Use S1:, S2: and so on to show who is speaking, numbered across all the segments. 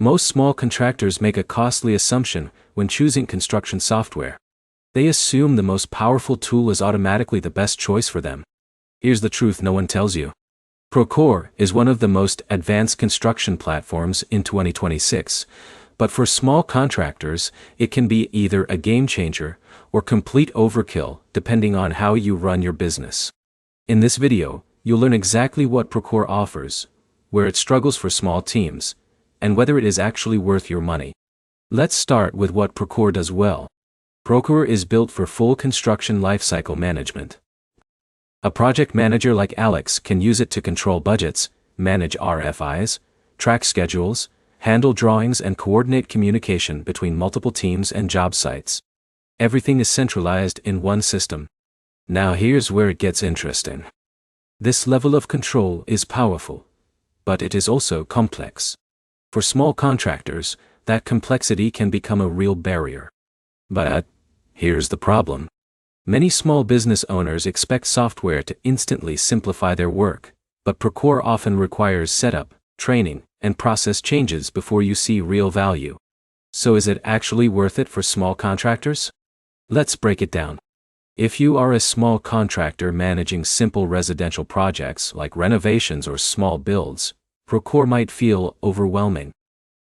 S1: Most small contractors make a costly assumption when choosing construction software. They assume the most powerful tool is automatically the best choice for them. Here's the truth no one tells you. Procore is one of the most advanced construction platforms in 2026, but for small contractors, it can be either a game changer or complete overkill depending on how you run your business. In this video, you'll learn exactly what Procore offers, where it struggles for small teams, and whether it is actually worth your money. Let's start with what Procore does well. Procore is built for full construction lifecycle management. A project manager like Alex can use it to control budgets, manage RFIs, track schedules, handle drawings and coordinate communication between multiple teams and job sites. Everything is centralized in one system. Now here's where it gets interesting. This level of control is powerful, but it is also complex. For small contractors, that complexity can become a real barrier. But here's the problem. Many small business owners expect software to instantly simplify their work, but Procore often requires setup, training, and process changes before you see real value. So is it actually worth it for small contractors? Let's break it down. If you are a small contractor managing simple residential projects like renovations or small builds, Procore might feel overwhelming.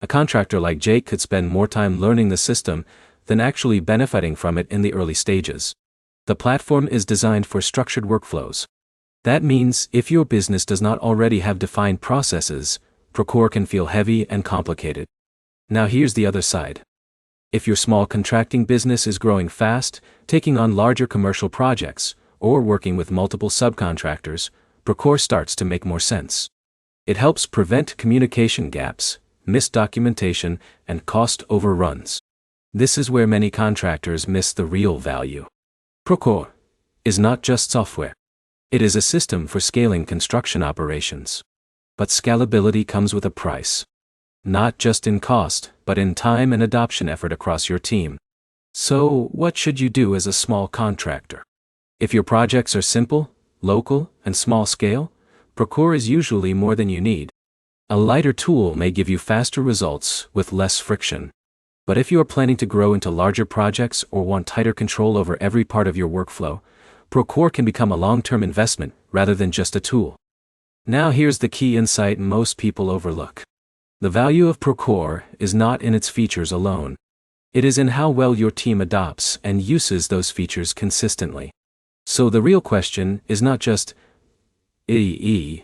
S1: A contractor like Jake could spend more time learning the system than actually benefiting from it in the early stages. The platform is designed for structured workflows. That means if your business does not already have defined processes, Procore can feel heavy and complicated. Now here's the other side. If your small contracting business is growing fast, taking on larger commercial projects, or working with multiple subcontractors, Procore starts to make more sense. It helps prevent communication gaps, missed documentation, and cost overruns. This is where many contractors miss the real value. Procore is not just software. It is a system for scaling construction operations. But scalability comes with a price. Not just in cost, but in time and adoption effort across your team. So, what should you do as a small contractor? If your projects are simple, local, and small scale, Procore is usually more than you need. A lighter tool may give you faster results with less friction. But if you are planning to grow into larger projects or want tighter control over every part of your workflow, Procore can become a long-term investment rather than just a tool. Now here's the key insight most people overlook. The value of Procore is not in its features alone. It is in how well your team adopts and uses those features consistently. So the real question is not just, is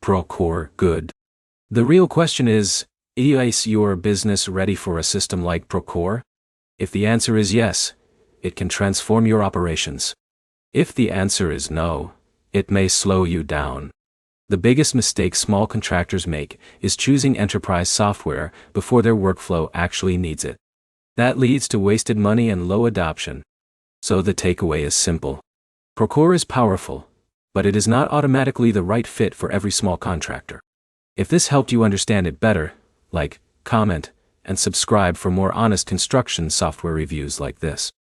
S1: Procore good? The real question is your business ready for a system like Procore? If the answer is yes, it can transform your operations. If the answer is no, it may slow you down. The biggest mistake small contractors make is choosing enterprise software before their workflow actually needs it. That leads to wasted money and low adoption. So the takeaway is simple. Procore is powerful, but it is not automatically the right fit for every small contractor. If this helped you understand it better, like, comment, and subscribe for more honest construction software reviews like this.